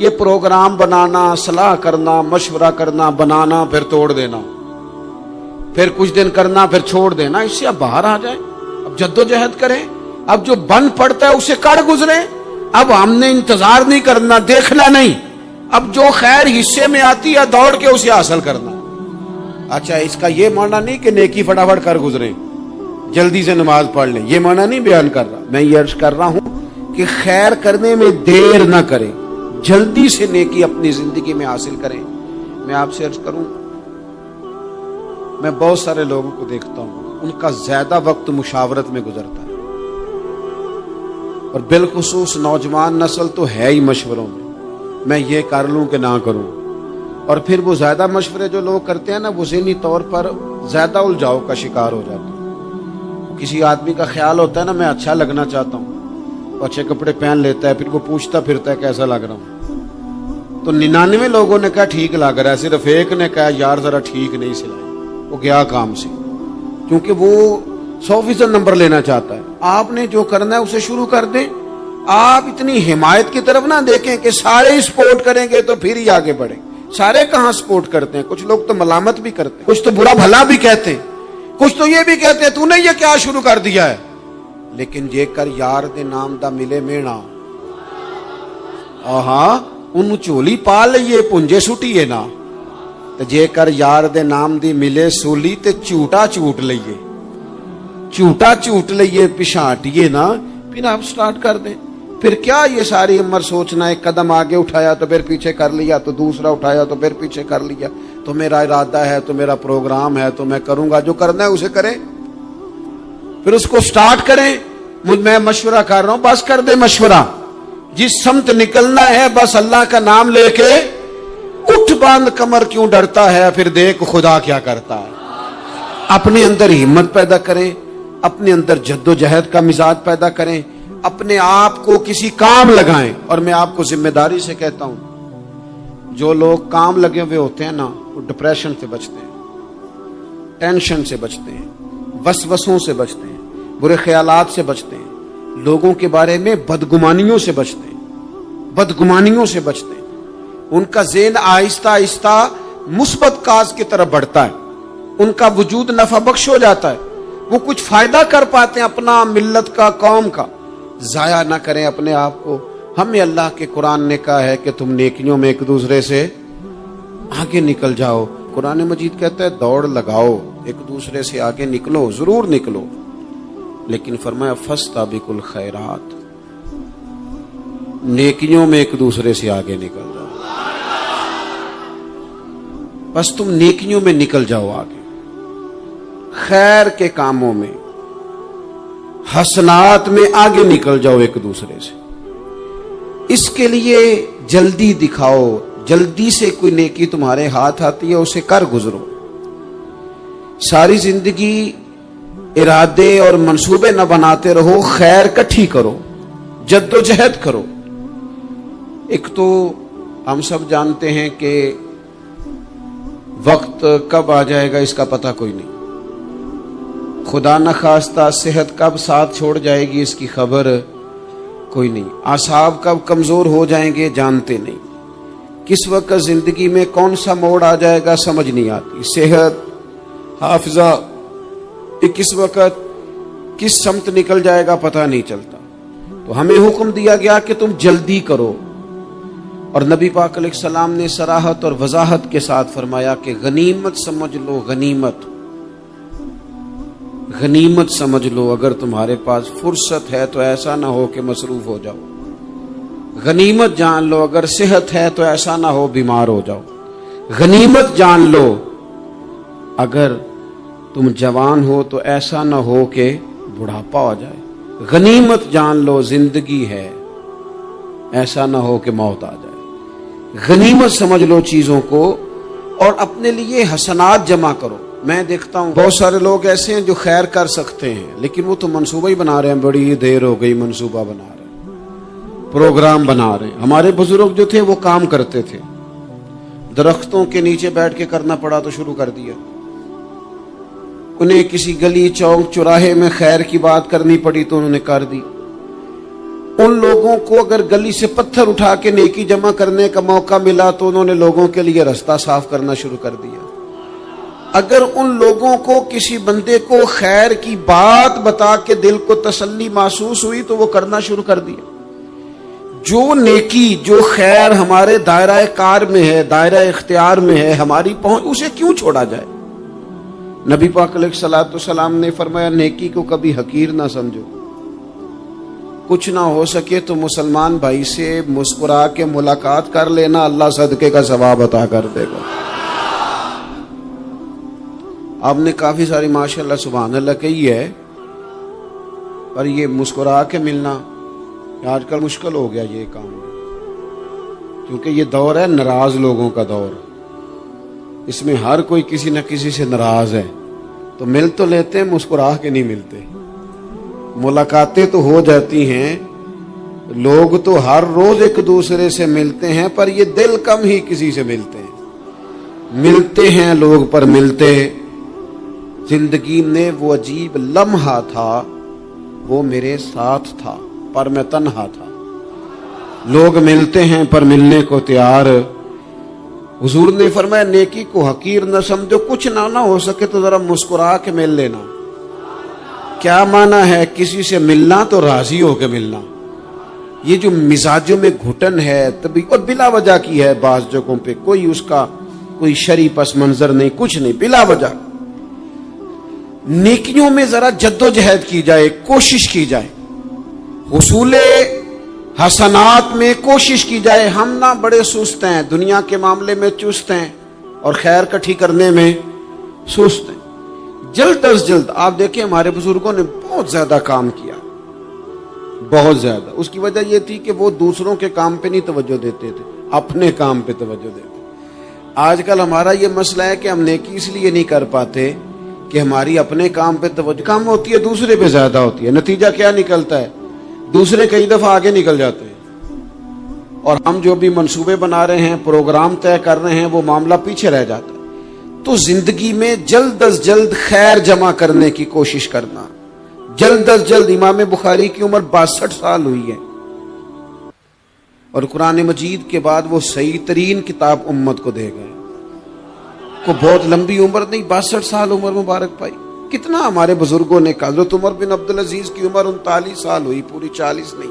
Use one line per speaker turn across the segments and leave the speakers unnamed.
یہ پروگرام بنانا، صلاح کرنا، مشورہ کرنا، بنانا پھر توڑ دینا، پھر کچھ دن کرنا پھر چھوڑ دینا، اس سے اب باہر آ جائیں، اب جدوجہد کریں، اب جو بن پڑتا ہے اسے کر گزریں۔ اب ہم نے انتظار نہیں کرنا، دیکھنا نہیں، اب جو خیر حصے میں آتی ہے دوڑ کے اسے حاصل کرنا۔ اچھا، اس کا یہ معنی نہیں کہ نیکی فٹافٹ کر گزریں، جلدی سے نماز پڑھ لیں، یہ معنی نہیں بیان کر رہا۔ میں یہ عرض کر رہا ہوں کہ خیر کرنے میں دیر نہ کریں، جلدی سے نیکی اپنی زندگی میں حاصل کریں۔ میں آپ سے عرض کروں، میں بہت سارے لوگوں کو دیکھتا ہوں، ان کا زیادہ وقت مشاورت میں گزرتا ہے، اور بالخصوص نوجوان نسل تو ہے ہی مشوروں میں یہ کر لوں کہ نہ کروں، اور پھر وہ زیادہ مشورے جو لوگ کرتے ہیں نا، وہ ذہنی طور پر زیادہ الجھاؤ کا شکار ہو جاتے ہیں۔ کسی آدمی کا خیال ہوتا ہے نا، میں اچھا لگنا چاہتا ہوں، وہ اچھے کپڑے پہن لیتا ہے، پھر وہ پوچھتا پھرتا ہے کیسا لگ رہا ہوں، تو 99 لوگوں نے کہا ٹھیک لگ رہا ہے، صرف ایک نے کہا یار ذرا ٹھیک نہیں سلائی، وہ گیا کام سے، کیونکہ وہ 100% نمبر لینا چاہتا ہے۔ آپ نے جو کرنا ہے اسے شروع کر دیں، آپ اتنی حمایت کی طرف نہ دیکھیں کہ سارے ہی سپورٹ کریں گے تو پھر ہی آگے بڑھیں۔ سارے کہاں سپورٹ کرتے ہیں، کچھ لوگ تو ملامت بھی کرتے ہیں، کچھ تو برا بھلا بھی کہتے ہیں، کچھ تو یہ بھی کہتے ہیں تو نے یہ کیا شروع کر دیا ہے۔ لیکن یہ کر یار دے نام دا ملے مینا، آہاں ان چولی پا لئیے پنجے سٹیے نا، تو جے کر یار دے نام دی ملے سولی تے چوٹا چوٹ لئیے، چوٹا چوٹ لئیے پشانٹیے نا، پھر آپ سٹارٹ کر دیں۔ پھر کیا یہ ساری عمر سوچنا، ایک قدم آگے اٹھایا تو پھر پیچھے کر لیا، تو دوسرا اٹھایا تو پھر پیچھے کر لیا، تو میرا ارادہ ہے، تو میرا پروگرام ہے، تو میں کروں گا، جو کرنا ہے اسے کریں، پھر اس کو سٹارٹ کریں۔ میں مشورہ کر رہا ہوں، بس کر دے مشورہ، جس سمت نکلنا ہے بس اللہ کا نام لے کے اٹھ باندھ کمر، کیوں ڈرتا ہے، پھر دیکھ خدا کیا کرتا ہے۔ اپنے اندر ہمت پیدا کریں، اپنے اندر جد و جہد کا مزاج پیدا کریں، اپنے آپ کو کسی کام لگائیں۔ اور میں آپ کو ذمہ داری سے کہتا ہوں، جو لوگ کام لگے ہوئے ہوتے ہیں نا، وہ ڈپریشن سے بچتے ہیں، ٹینشن سے بچتے ہیں، وسوسوں سے بچتے ہیں، برے خیالات سے بچتے ہیں، لوگوں کے بارے میں بدگمانیوں سے بچتے ہیں، بدگمانیوں سے بچتے ہیں۔ ان کا ذہن آہستہ آہستہ مثبت کاز کی طرف بڑھتا ہے، ان کا وجود نفع بخش ہو جاتا ہے، وہ کچھ فائدہ کر پاتے ہیں اپنا، ملت کا، قوم کا۔ ضائع نہ کریں اپنے آپ کو۔ ہمیں اللہ کے قرآن نے کہا ہے کہ تم نیکیوں میں ایک دوسرے سے آگے نکل جاؤ۔ قرآن مجید کہتا ہے دوڑ لگاؤ، ایک دوسرے سے آگے نکلو، ضرور نکلو، لیکن فرمایا فاستبقوا الخیرات، نیکیوں میں ایک دوسرے سے آگے نکل جاؤ، بس تم نیکیوں میں نکل جاؤ آگے، خیر کے کاموں میں، حسنات میں آگے نکل جاؤ ایک دوسرے سے۔ اس کے لیے جلدی دکھاؤ، جلدی سے کوئی نیکی تمہارے ہاتھ آتی ہے اسے کر گزرو۔ ساری زندگی ارادے اور منصوبے نہ بناتے رہو، خیر کٹھی کرو، جد و جہد کرو۔ ایک تو ہم سب جانتے ہیں کہ وقت کب آ جائے گا اس کا پتہ کوئی نہیں، خدا نخواستہ صحت کب ساتھ چھوڑ جائے گی اس کی خبر کوئی نہیں، اعصاب کب کمزور ہو جائیں گے جانتے نہیں، کس وقت زندگی میں کون سا موڑ آ جائے گا سمجھ نہیں آتی، صحت، حافظہ کس وقت کس سمت نکل جائے گا پتہ نہیں چلتا۔ تو ہمیں حکم دیا گیا کہ تم جلدی کرو، اور نبی پاک علیہ السلام نے صراحت اور وضاحت کے ساتھ فرمایا کہ غنیمت سمجھ لو، غنیمت غنیمت سمجھ لو، اگر تمہارے پاس فرصت ہے تو ایسا نہ ہو کہ مصروف ہو جاؤ، غنیمت جان لو، اگر صحت ہے تو ایسا نہ ہو بیمار ہو جاؤ، غنیمت جان لو، اگر تم جوان ہو تو ایسا نہ ہو کہ بڑھاپا ہو جائے، غنیمت جان لو زندگی ہے، ایسا نہ ہو کہ موت آ جائے، غنیمت سمجھ لو چیزوں کو، اور اپنے لیے حسنات جمع کرو۔ میں دیکھتا ہوں بہت سارے لوگ ایسے ہیں جو خیر کر سکتے ہیں لیکن وہ تو منصوبہ ہی بنا رہے ہیں، بڑی دیر ہو گئی منصوبہ بنا رہے ہیں، پروگرام بنا رہے ہیں۔ ہمارے بزرگ جو تھے وہ کام کرتے تھے، درختوں کے نیچے بیٹھ کے کرنا پڑا تو شروع کر دیا، انہیں کسی گلی چوک چوراہے میں خیر کی بات کرنی پڑی تو انہوں نے کر دی، ان لوگوں کو اگر گلی سے پتھر اٹھا کے نیکی جمع کرنے کا موقع ملا تو انہوں نے لوگوں کے لیے راستہ صاف کرنا شروع کر دیا. اگر ان لوگوں کو کسی بندے کو خیر کی بات بتا کے دل کو تسلی محسوس ہوئی تو وہ کرنا شروع کر دیا. جو نیکی جو خیر ہمارے دائرہ کار میں ہے، دائرہ اختیار میں ہے، ہماری پہنچ، اسے کیوں چھوڑا جائے؟ نبی پاک علیہ الصلوۃ والسلام نے فرمایا نیکی کو کبھی حقیر نہ سمجھو. کچھ نہ ہو سکے تو مسلمان بھائی سے مسکرا کے ملاقات کر لینا، اللہ صدقے کا ثواب عطا کر دے گا. آپ نے کافی ساری ماشاءاللہ سبحان اللہ کہی ہے، پر یہ مسکرا کے ملنا آج کل مشکل ہو گیا یہ کام، کیونکہ یہ دور ہے ناراض لوگوں کا دور. اس میں ہر کوئی کسی نہ کسی سے ناراض ہے، تو مل تو لیتے ہیں، مسکرا کے نہیں ملتے. ملاقاتیں تو ہو جاتی ہیں، لوگ تو ہر روز ایک دوسرے سے ملتے ہیں، پر یہ دل کم ہی کسی سے ملتے ہیں. ملتے ہیں لوگ پر ملتے. زندگی میں وہ عجیب لمحہ تھا، وہ میرے ساتھ تھا پر میں تنہا تھا. لوگ ملتے ہیں پر ملنے کو تیار. حضور نے فرمایا نیکی کو حقیر نہ سمجھو، کچھ نہ ہو سکے تو ذرا مسکرا کے مل لینا. کیا معنی ہے؟ کسی سے ملنا تو راضی ہو کے ملنا. یہ جو مزاجوں میں گھٹن ہے تبھی، اور بلا وجہ کی ہے بعض جگہوں پہ، کوئی اس کا کوئی شرعی پس منظر نہیں، کچھ نہیں، بلا وجہ. نیکیوں میں ذرا جدوجہد کی جائے، کوشش کی جائے، حصول حسنات میں کوشش کی جائے. ہم نہ بڑے سست ہیں، دنیا کے معاملے میں چست ہیں اور خیر کٹھی کرنے میں سست ہیں. جلد از جلد آپ دیکھیں ہمارے بزرگوں نے بہت زیادہ کام کیا، بہت زیادہ. اس کی وجہ یہ تھی کہ وہ دوسروں کے کام پہ نہیں توجہ دیتے تھے، اپنے کام پہ توجہ دیتے. آج کل ہمارا یہ مسئلہ ہے کہ ہم نیکی اس لیے نہیں کر پاتے کہ ہماری اپنے کام پہ توجہ کم ہوتی ہے، دوسرے پہ زیادہ ہوتی ہے. نتیجہ کیا نکلتا ہے؟ دوسرے کئی دفعہ آگے نکل جاتے ہیں، اور ہم جو بھی منصوبے بنا رہے ہیں، پروگرام طے کر رہے ہیں، وہ معاملہ پیچھے رہ جاتا ہے. تو زندگی میں جلد از جلد خیر جمع کرنے کی کوشش کرنا. جلد از جلد. امام بخاری کی عمر 62 سال ہوئی ہے، اور قرآن مجید کے بعد وہ صحیح ترین کتاب امت کو دے گئے. کو بہت لمبی عمر نہیں، 62 سال عمر مبارک پائی. کتنا ہمارے بزرگوں نے کہا. حضرت عمر بن عبدالعزیز کی عمر 39 سال ہوئی، پوری 40 نہیں.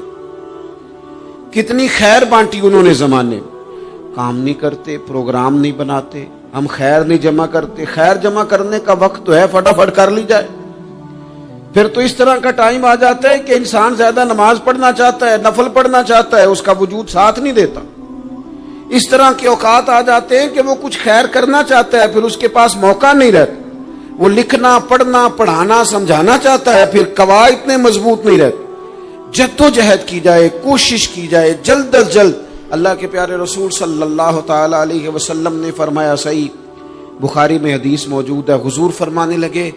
کتنی خیر بانٹی انہوں نے زمانے میں. کام نہیں کرتے، پروگرام نہیں بناتے، ہم خیر نہیں جمع کرتے. خیر جمع کرنے کا وقت تو ہے، فٹافٹ کر لی جائے. پھر تو اس طرح کا ٹائم آ جاتا ہے کہ انسان زیادہ نماز پڑھنا چاہتا ہے، نفل پڑھنا چاہتا ہے، اس کا وجود ساتھ نہیں دیتا. اس طرح کے اوقات آ جاتے ہیں کہ وہ کچھ خیر کرنا چاہتا ہے، پھر اس کے پاس موقع نہیں رہتا. وہ لکھنا، پڑھنا، پڑھانا، سمجھانا چاہتا ہے، پھر قواعد اتنے مضبوط نہیں رہتے. جدوجہد کی جائے، کوشش کی جائے، جلد از جلد. اللہ کے پیارے رسول صلی اللہ تعالی علیہ وسلم نے فرمایا، صحیح بخاری میں حدیث موجود ہے، حضور فرمانے لگے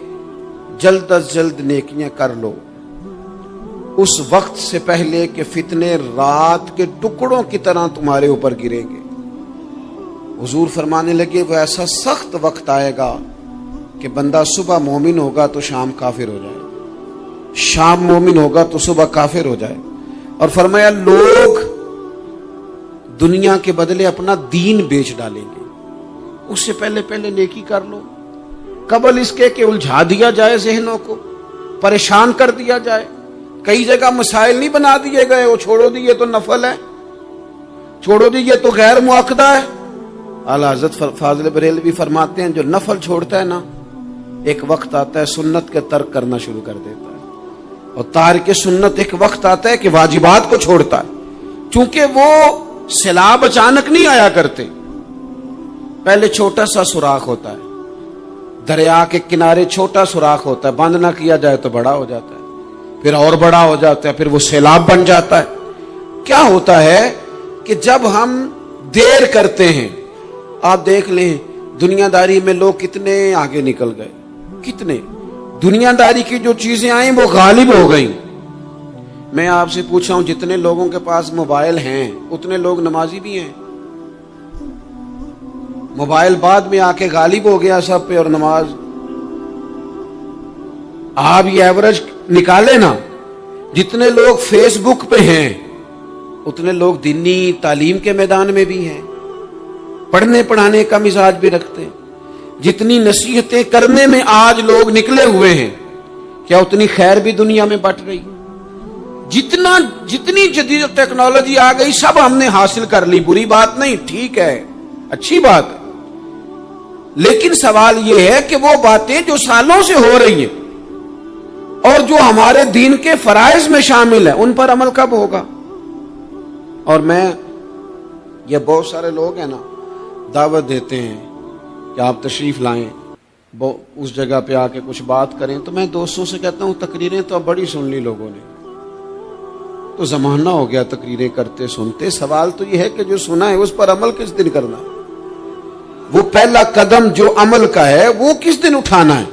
جلد از جلد نیکیاں کر لو اس وقت سے پہلے کہ فتنے رات کے ٹکڑوں کی طرح تمہارے اوپر گریں گے. حضور فرمانے لگے وہ ایسا سخت وقت آئے گا کہ بندہ صبح مومن ہوگا تو شام کافر ہو جائے، شام مومن ہوگا تو صبح کافر ہو جائے. اور فرمایا لوگ دنیا کے بدلے اپنا دین بیچ ڈالیں گے. اس سے پہلے نیکی کر لو، قبل اس کے کہ الجھا دیا جائے، ذہنوں کو پریشان کر دیا جائے. کئی جگہ مسائل نہیں بنا دیے گئے، وہ چھوڑو دیے تو نفل ہے، چھوڑو دیے تو غیر مؤکدہ ہے. اعلیٰ حضرت فاضل بریلوی فرماتے ہیں جو نفل چھوڑتا ہے نا، ایک وقت آتا ہے سنت کے ترک کرنا شروع کر دیتا ہے، اور تارک سنت ایک وقت آتا ہے کہ واجبات کو چھوڑتا ہے. چونکہ وہ سیلاب اچانک نہیں آیا کرتے، پہلے چھوٹا سا سوراخ ہوتا ہے، دریا کے کنارے چھوٹا سوراخ ہوتا ہے، بند نہ کیا جائے تو بڑا ہو جاتا ہے، پھر اور بڑا ہو جاتا ہے، پھر وہ سیلاب بن جاتا ہے. کیا ہوتا ہے کہ جب ہم دیر کرتے ہیں، آپ دیکھ لیں دنیا داری میں لوگ کتنے آگے نکل گئے، کتنے دنیا داری کی جو چیزیں آئیں وہ غالب ہو گئیں. میں آپ سے پوچھا ہوں جتنے لوگوں کے پاس موبائل ہیں اتنے لوگ نمازی بھی ہیں. موبائل بعد میں آ کے غالب ہو گیا سب پہ، اور نماز آپ یہ ایوریج نکالے نا، جتنے لوگ فیس بک پہ ہیں اتنے لوگ دینی تعلیم کے میدان میں بھی ہیں، پڑھنے پڑھانے کا مزاج بھی رکھتے ہیں۔ جتنی نصیحتیں کرنے میں آج لوگ نکلے ہوئے ہیں، کیا اتنی خیر بھی دنیا میں بٹ رہی؟ جتنی جدید ٹیکنالوجی آ گئی سب ہم نے حاصل کر لی، بری بات نہیں، ٹھیک ہے، اچھی بات ہے، لیکن سوال یہ ہے کہ وہ باتیں جو سالوں سے ہو رہی ہیں اور جو ہمارے دین کے فرائض میں شامل ہیں ان پر عمل کب ہوگا؟ اور یہ بہت سارے لوگ ہیں نا، دعوت دیتے ہیں کہ آپ تشریف لائیں، اس جگہ پہ آ کے کچھ بات کریں، تو میں دوستوں سے کہتا ہوں تقریریں تو اب بڑی سن لی لوگوں نے، تو زمانہ ہو گیا تقریریں کرتے سنتے، سوال تو یہ ہے کہ جو سنا ہے اس پر عمل کس دن کرنا ہے؟ وہ پہلا قدم جو عمل کا ہے وہ کس دن اٹھانا ہے؟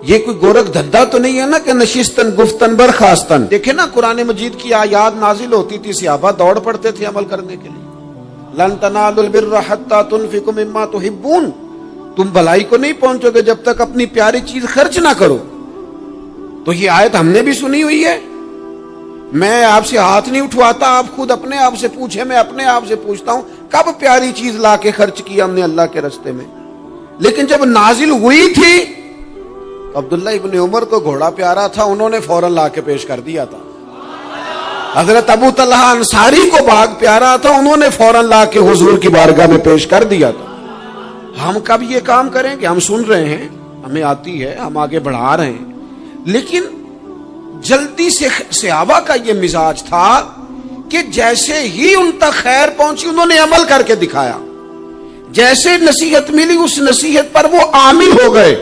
یہ کوئی گورکھ دھندا تو نہیں ہے نا کہ نشستن گفتن برخاستن۔ دیکھیں نا قرآن مجید کی آیات نازل ہوتی تھی، صحابہ دوڑ پڑتے تھے عمل کرنے کے لیے۔ لن تنالوا البر حتى تنفقوا مما تحبون، تم بھلائی کو نہیں پہنچو گے جب تک اپنی پیاری چیز خرچ نہ کرو۔ تو یہ آیت ہم نے بھی سنی ہوئی ہے، میں آپ سے ہاتھ نہیں اٹھواتا، آپ خود اپنے آپ سے پوچھیں، میں اپنے آپ سے پوچھتا ہوں کب پیاری چیز لا کے خرچ کی ہم نے اللہ کے راستے میں؟ لیکن جب نازل ہوئی تھی تو عبداللہ ابن عمر کو گھوڑا پیارا تھا، انہوں نے فوراً لا کے پیش کر دیا تھا۔ حضرت ابو طلحہ انصاری کو باغ پیارا تھا، انہوں نے فوراً لا کے حضور کی بارگاہ میں پیش کر دیا تھا۔ ہم کب یہ کام کریں کہ ہم سن رہے ہیں، ہمیں آتی ہے، ہم آگے بڑھا رہے ہیں، لیکن جلدی سے صحابہ کا یہ مزاج تھا کہ جیسے ہی ان تک خیر پہنچی انہوں نے عمل کر کے دکھایا، جیسے نصیحت ملی اس نصیحت پر وہ عامل ہو گئے۔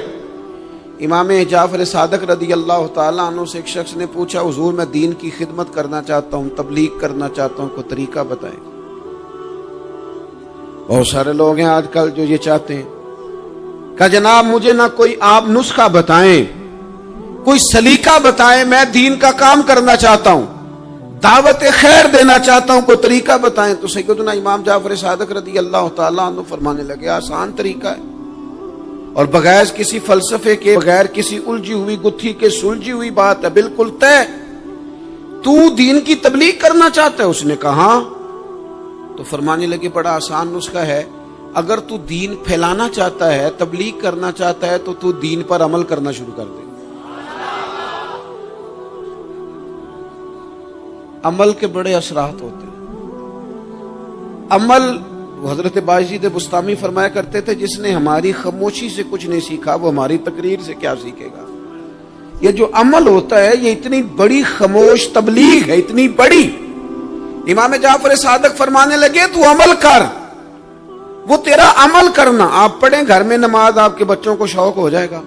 امام جعفر صادق رضی اللہ تعالیٰ عنہ سے ایک شخص نے پوچھا، حضور میں دین کی خدمت کرنا چاہتا ہوں، تبلیغ کرنا چاہتا ہوں، کوئی طریقہ بتائیں۔ بہت سارے لوگ ہیں آج کل جو یہ چاہتے ہیں کہ جناب مجھے نہ کوئی آپ نسخہ بتائیں، کوئی سلیقہ بتائیں، میں دین کا کام کرنا چاہتا ہوں، دعوت خیر دینا چاہتا ہوں، کوئی طریقہ بتائیں۔ تو سیدنا امام جعفر صادق رضی اللہ تعالیٰ عنہ فرمانے لگے، آسان طریقہ ہے، اور بغیر کسی فلسفے کے، بغیر کسی الجھی ہوئی گتھی کے سلجھی ہوئی بات ہے، بالکل طے۔ تو دین کی تبلیغ کرنا چاہتا ہے؟ اس نے کہا، تو فرمانے لگے بڑا آسان نسخہ ہے، اگر تو دین پھیلانا چاہتا ہے، تبلیغ کرنا چاہتا ہے، تو دین پر عمل کرنا شروع کر دے۔ عمل کے بڑے اثرات ہوتے ہیں۔ عمل، حضرت باجید بستامی فرمایا کرتے تھے، جس نے ہماری خاموشی سے کچھ نہیں سیکھا وہ ہماری تقریر سے کیا سیکھے گا۔ یہ جو عمل ہوتا ہے یہ اتنی بڑی خاموش تبلیغ ہے، اتنی بڑی۔ امام جعفر صادق فرمانے لگے تو عمل کر، وہ تیرا عمل کرنا۔ آپ پڑھیں گھر میں نماز، آپ کے بچوں کو شوق ہو جائے گا،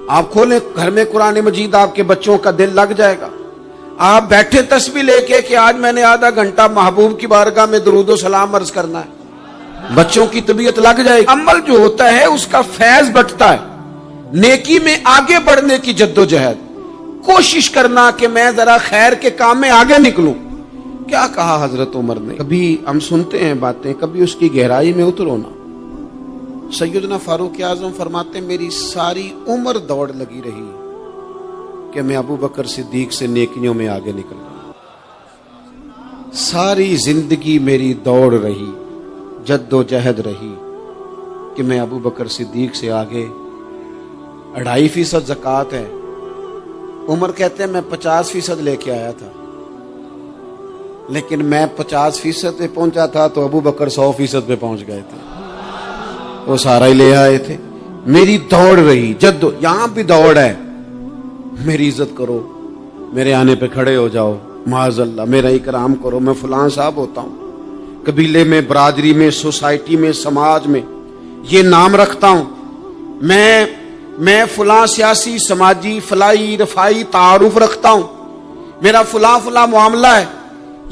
آپ کھولیں گھر میں قرآن مجید، آپ کے بچوں کا دل لگ جائے گا۔ آپ بیٹھے تسبیح لے کے کہ آج میں نے آدھا گھنٹہ محبوب کی بارگاہ میں درود و سلام عرض کرنا ہے، بچوں کی طبیعت لگ جائے گی۔ عمل جو ہوتا ہے اس کا فیض بٹتا ہے، نیکی میں آگے بڑھنے کی جد و جہد، کوشش کرنا کہ میں ذرا خیر کے کام میں آگے نکلوں۔ کیا کہا حضرت عمر نے؟ کبھی ہم سنتے ہیں باتیں، کبھی اس کی گہرائی میں اترو نا۔ سیدنا فاروق اعظم فرماتے ہیں میری ساری عمر دوڑ لگی رہی کہ میں ابو بکر صدیق سے نیکیوں میں آگے نکل رہا، ساری زندگی میری دوڑ رہی، جد و جہد رہی کہ میں ابو بکر صدیق سے آگے۔ 2.5% زکوٰۃ ہے، عمر کہتے ہیں میں 50% لے کے آیا تھا، لیکن میں 50% پہ پہنچا تھا تو ابو بکر 100% پہ پہنچ گئے تھے، وہ سارا ہی لے آئے تھے۔ میری دوڑ رہی، جد، یہاں بھی دوڑ ہے، میری عزت کرو، میرے آنے پہ کھڑے ہو جاؤ، معاذ اللہ میرا اکرام کرو، میں فلاں صاحب ہوتا ہوں، قبیلے میں، برادری میں، سوسائٹی میں، سماج میں یہ نام رکھتا ہوں، میں فلاں سیاسی، سماجی، فلاحی، رفائی تعارف رکھتا ہوں، میرا فلاں معاملہ ہے۔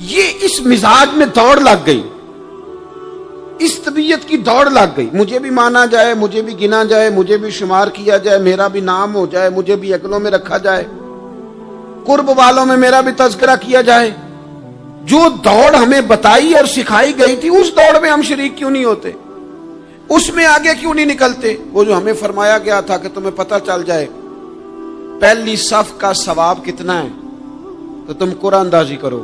یہ اس مزاج میں دوڑ لگ گئی، اس طبیعت کی دوڑ لگ گئی، مجھے بھی مانا جائے، مجھے بھی گنا جائے، مجھے بھی شمار کیا جائے، میرا بھی نام ہو جائے، مجھے بھی اگلوں میں رکھا جائے، قرب والوں میں میرا بھی تذکرہ کیا جائے۔ جو دوڑ ہمیں بتائی اور سکھائی گئی تھی اس دوڑ میں ہم شریک کیوں نہیں ہوتے؟ اس میں آگے کیوں نہیں نکلتے؟ وہ جو ہمیں فرمایا گیا تھا کہ تمہیں پتہ چل جائے پہلی صف کا ثواب کتنا ہے تو تم قرآن اندازی کرو،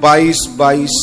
22